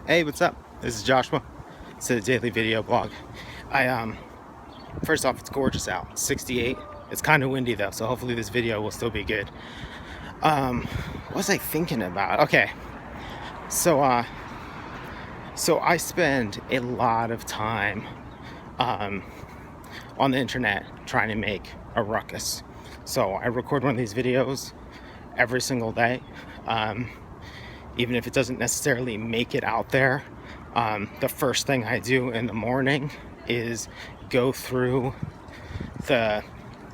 Hey, what's up? This is Joshua. It's a daily video blog. First off, it's gorgeous out. 68. It's kind of windy though, so hopefully this video will still be good. What was I thinking about? Okay, so I spend a lot of time on the internet trying to make a ruckus. So I record one of these videos every single day. Even if it doesn't necessarily make it out there, the first thing I do in the morning is go through the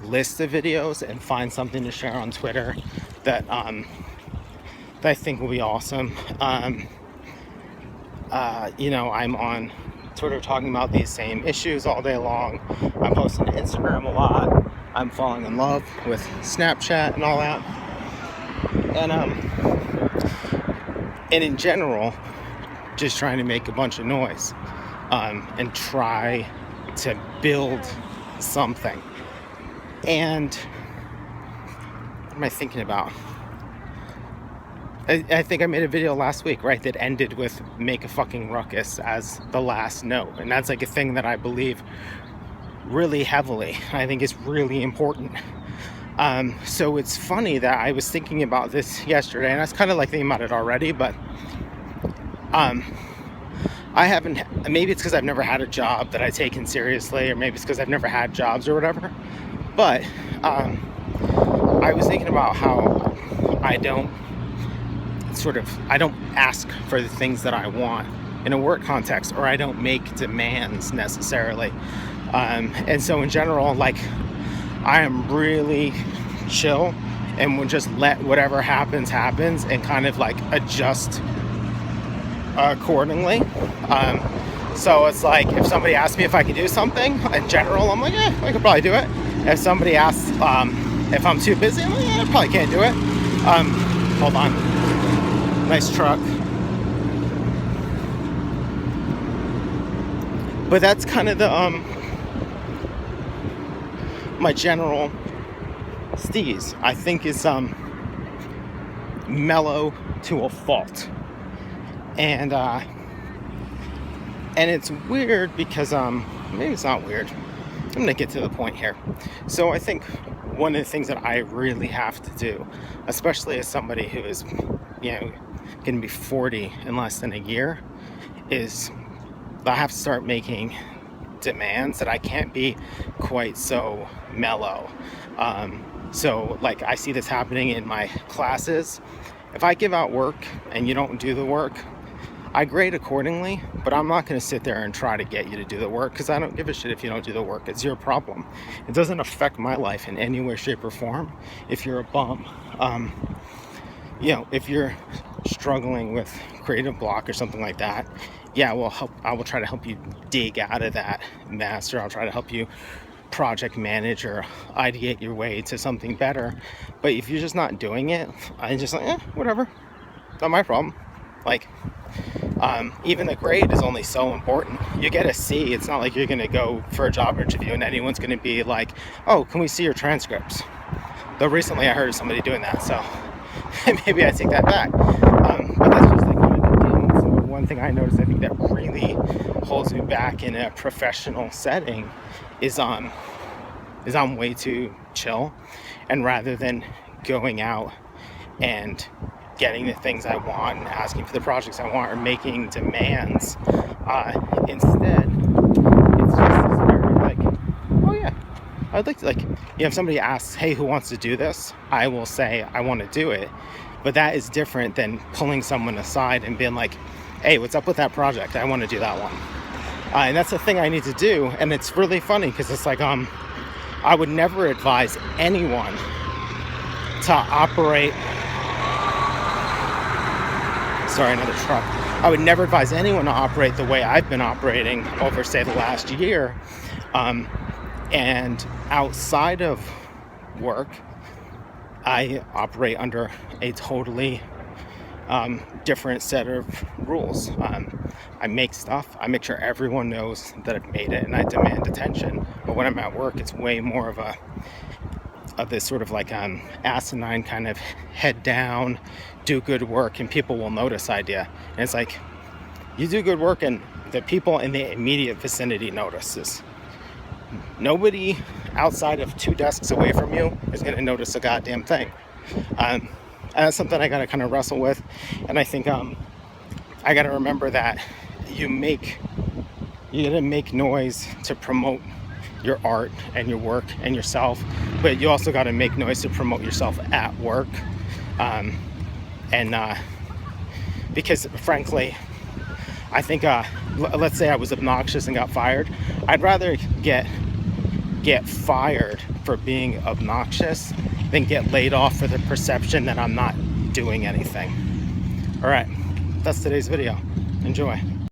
list of videos and find something to share on Twitter that I think will be awesome. I'm on Twitter talking about these same issues all day long. I'm posting to Instagram a lot. I'm falling in love with Snapchat and all that. And in general, just trying to make a bunch of noise and try to build something. And what am I thinking about? I think I made a video last week, right, that ended with make a fucking ruckus as the last note. And that's like a thing that I believe really heavily. I think is really important. So it's funny that I was thinking about this yesterday, and I was kind of like thinking about it already, but I haven't, maybe it's because I've never had a job that I taken seriously, or maybe it's because I've never had jobs or whatever, but I was thinking about how I don't ask for the things that I want in a work context, or I don't make demands necessarily. And so in general, like, I am really chill and will just let whatever happens and kind of like adjust accordingly. So it's like if somebody asks me if I can do something, in general, I'm like, yeah, I could probably do it. If somebody asks if I'm too busy, I'm like, yeah, I probably can't do it. Hold on. Nice truck. But that's kind of the my general steez. I think is mellow to a fault. And it's weird because maybe it's not weird. I'm gonna get to the point here. So I think one of the things that I really have to do, especially as somebody who is, gonna be 40 in less than a year, is I have to start making demands that I can't be quite so mellow. So like I see this happening in my classes. If I give out work and you don't do the work, I grade accordingly, but I'm not going to sit there and try to get you to do the work, because I don't give a shit if you don't do the work. It's your problem. It doesn't affect my life in any way, shape, or form. If you're a bum, if you're struggling with creative block or something like that, yeah, I will try to help you dig out of that mess, or I'll try to help you project manage or ideate your way to something better. But if you're just not doing it, I'm just like, whatever, not my problem. Like, even the grade is only so important. You get a C, it's not like you're gonna go for a job interview and anyone's gonna be like, oh, can we see your transcripts? Though recently I heard of somebody doing that, so maybe I take that back. But that's just like one of the deals. So one thing I noticed, I think that really holds me back in a professional setting is I'm way too chill, and rather than going out and getting the things I want and asking for the projects I want or making demands, instead it's just this very like, oh yeah, I'd like to, like, if somebody asks, hey, who wants to do this, I will say I want to do it. But that is different than pulling someone aside and being like, hey, what's up with that project? I want to do that one. And that's the thing I need to do. And it's really funny because it's like, I would never advise anyone to operate. Sorry, another truck. I would never advise anyone to operate the way I've been operating over, say, the last year. And outside of work, I operate under a totally different set of rules. I make stuff. I make sure everyone knows that I've made it, and I demand attention. But when I'm at work, it's way more of this sort of like asinine kind of head down, do good work, and people will notice idea. And it's like, You do good work and the people in the immediate vicinity notices. Nobody outside of 2 desks away from you is going to notice a goddamn thing. And that's something I got to kind of wrestle with. And I think I got to remember that you got to make noise to promote your art and your work and yourself, but you also got to make noise to promote yourself at work. Because frankly, I think let's say I was obnoxious and got fired, I'd rather get fired for being obnoxious than get laid off for the perception that I'm not doing anything. All right, that's today's video. Enjoy.